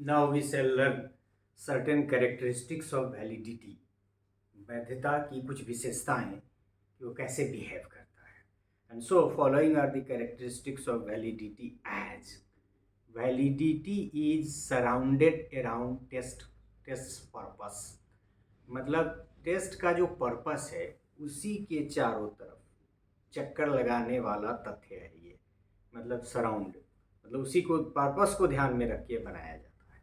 Now we shall learn certain characteristics of validity. वैधता की कुछ विशेषताएं कि वो कैसे बिहेव करता है. And so following are the characteristics of validity as validity is surrounded around test's purpose. मतलब टेस्ट का जो पर्पस है उसी के चारों तरफ चक्कर लगाने वाला तथ्य है ये. मतलब सराउंड, मतलब उसी को पर्पस को ध्यान में रख के बनाया जाता है.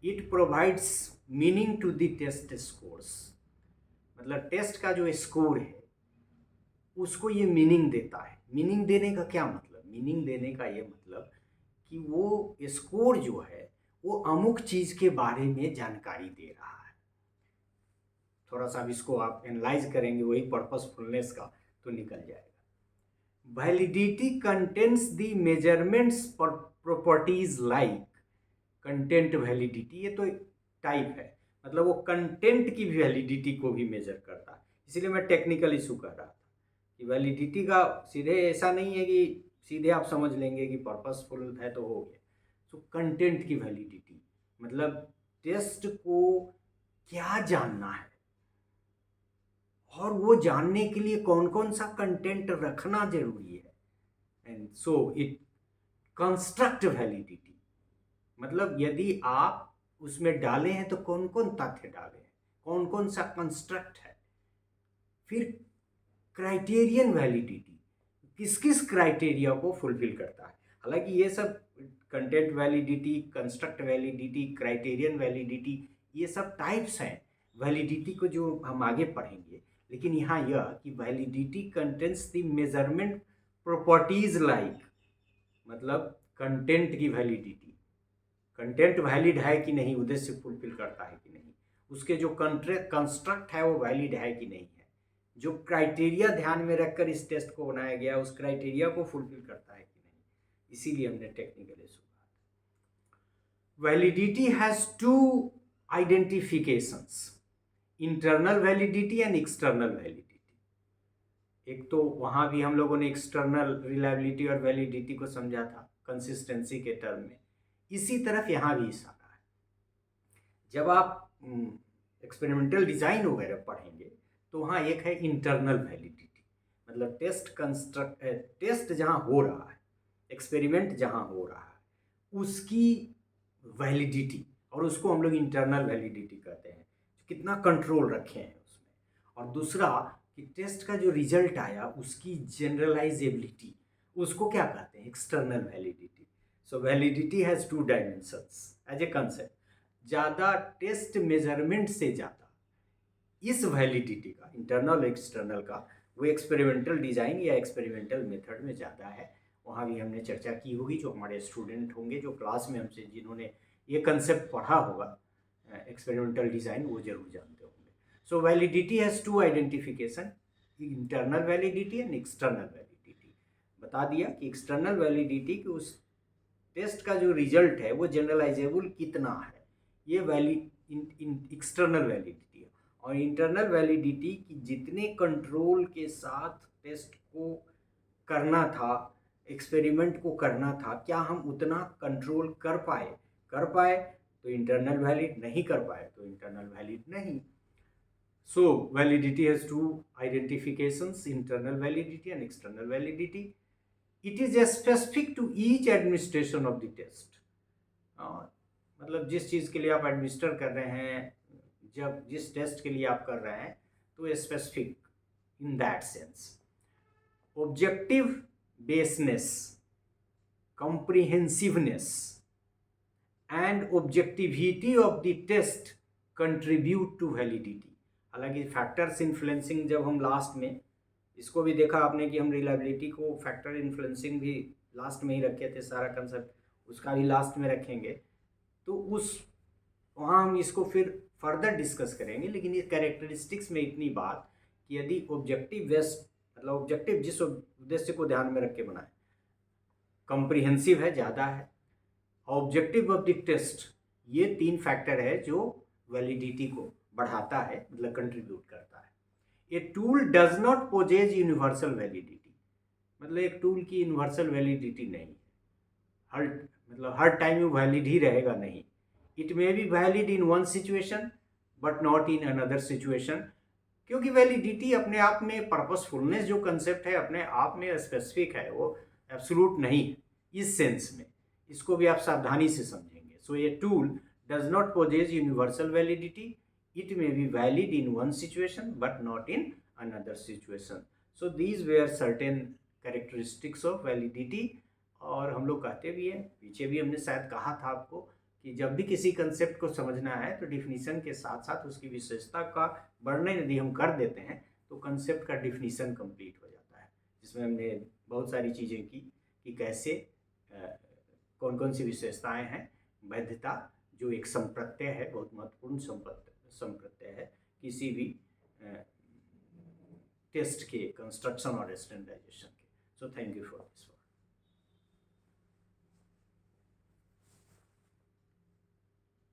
It provides meaning to the test scores. मतलब टेस्ट का जो स्कोर है उसको ये मीनिंग देता है. मीनिंग देने का क्या मतलब? मीनिंग देने का ये मतलब कि वो स्कोर जो है वो अमुक चीज़ के बारे में जानकारी दे रहा है. थोड़ा सा अब इसको आप एनालाइज करेंगे वही पर्पसफुलनेस का तो निकल जाएगा. Validity contents the measurements properties like content validity. ये तो टाइप है, मतलब वो कंटेंट की वैलिडिटी को भी मेजर करता है. इसीलिए मैं टेक्निकल इशू कर रहा था कि वैलिडिटी का सीधे ऐसा नहीं है कि सीधे आप समझ लेंगे कि पर्पसफुल है तो हो गया. सो कंटेंट की वैलिडिटी मतलब टेस्ट को क्या जानना है और वो जानने के लिए कौन कौन सा कंटेंट रखना जरूरी है. And so it construct validity. मतलब यदि आप उसमें डाले हैं तो कौन कौन तथ्य डाले हैं, कौन कौन सा कंस्ट्रक्ट है. फिर क्राइटेरियन वैलिडिटी, किस किस क्राइटेरिया को फुलफिल करता है. हालांकि ये सब content validity, construct validity, criterion validity ये सब टाइप्स हैं वैलिडिटी को जो हम आगे पढ़ेंगे. लेकिन यहाँ यह कि validity contents the measurement properties like, मतलब कंटेंट की वैलिडिटी, कंटेंट वैलिड है कि नहीं, उद्देश्य फुलफिल करता है कि नहीं, उसके जो कंस्ट्रक्ट है वो वैलिड है कि नहीं है, जो क्राइटेरिया ध्यान में रखकर इस टेस्ट को बनाया गया उस क्राइटेरिया को फुलफिल करता है कि नहीं. इसीलिए हमने टेक्निकल इशू कहा. Validity has two identifications, internal validity and external validity. एक तो वहाँ भी हम लोगों ने एक्सटर्नल रिलायबिलिटी और वैलिडिटी को समझा था कंसिस्टेंसी के टर्म में. इसी तरफ यहाँ भी इशारा है. जब आप एक्सपेरिमेंटल डिज़ाइन वगैरह पढ़ेंगे तो वहाँ एक है इंटरनल वैलिडिटी. मतलब टेस्ट जहाँ हो रहा है, एक्सपेरिमेंट जहाँ हो रहा है उसकी वैलिडिटी, और उसको हम लोग इंटरनल वैलिडिटी कहते हैं, कितना कंट्रोल रखे हैं उसमें. और दूसरा कि टेस्ट का जो रिजल्ट आया उसकी जनरलाइजेबिलिटी, उसको क्या कहते हैं? External validity. So validity has two dimensions as a concept. ज़्यादा टेस्ट मेजरमेंट से ज़्यादा इस वैलिडिटी का, इंटरनल एक्सटर्नल का, वो एक्सपेरिमेंटल डिज़ाइन या एक्सपेरिमेंटल मेथड में ज़्यादा है. वहाँ भी हमने चर्चा की होगी. जो हमारे स्टूडेंट होंगे जो क्लास में हमसे जिन्होंने ये कंसेप्ट पढ़ा होगा एक्सपेरिमेंटल डिज़ाइन, वो जरूर जानते होंगे. So validity has two identification, internal validity and external validity. बता दिया कि एक्सटर्नल वैलिडिटी कि उस टेस्ट का जो रिजल्ट है वो जनरलाइजेबल कितना है, ये एक्सटर्नल वैलिडिटी है. और इंटरनल वैलिडिटी कि जितने कंट्रोल के साथ टेस्ट को करना था, एक्सपेरिमेंट को करना था, क्या हम उतना कंट्रोल कर पाए तो इंटरनल वैलिड, नहीं कर पाए तो इंटरनल वैलिड नहीं. So validity has two identifications, internal validity and external validity. It is specific to each administration of the test. मतलब जिस चीज़ के लिए आप एडमिनिस्टर कर रहे हैं, जब जिस टेस्ट के लिए आप कर रहे हैं तो specific in that sense. Objectiveness, comprehensiveness and objectivity of the test contribute to validity. हालांकि फैक्टर्स इन्फ्लुएंसिंग जब हम लास्ट में इसको भी देखा आपने कि हम रिलायबिलिटी को फैक्टर इन्फ्लुएंसिंग भी लास्ट में ही रखे थे, सारा कंसेप्ट उसका भी लास्ट में रखेंगे. तो उस वहाँ हम इसको फिर फर्दर डिस्कस करेंगे. लेकिन ये कैरेक्टरिस्टिक्स में इतनी बात कि यदि ऑब्जेक्टिव बेस्ड, मतलब ऑब्जेक्टिव जिस उद्देश्य को ध्यान में रख के बनाए, कॉम्प्रिहेंसिव है, ज़्यादा है, ऑब्जेक्टिव ऑफ द टेस्ट, ये तीन फैक्टर है जो वैलिडिटी को बढ़ाता है, मतलब कंट्रीब्यूट करता है. A tool does not possess universal validity. मतलब एक टूल की यूनिवर्सल वैलिडिटी नहीं है, मतलब हर टाइम वो वैलिड ही रहेगा, नहीं. It may be valid in one situation but not in another situation, क्योंकि वैलिडिटी अपने आप में, पर्पसफुलनेस जो कंसेप्ट है अपने आप में स्पेसिफिक है, वो एब्सोल्यूट नहीं है इस सेंस में। इसको भी आप सावधानी से समझेंगे। So a tool does not possess universal validity, it may be valid in one situation but not in another situation. So these were certain characteristics of validity. और हम लोग कहते भी हैं, पीछे भी हमने शायद कहा था आपको, कि जब भी किसी कंसेप्ट को समझना है तो डिफिनीशन के साथ साथ उसकी विशेषता का वर्णन यदि हम कर देते हैं तो कंसेप्ट का डिफिनीशन कंप्लीट हो जाता है, जिसमें हमने बहुत सारी चीज़ें की कि कैसे कौन कौन सी विशेषताएं हैं। वैधता जो एक संप्रत्यय है, बहुत महत्वपूर्ण संप्रत्यय है किसी भी टेस्ट के कंस्ट्रक्शन और स्टैंडर्डाइजेशन के। So thank you for this.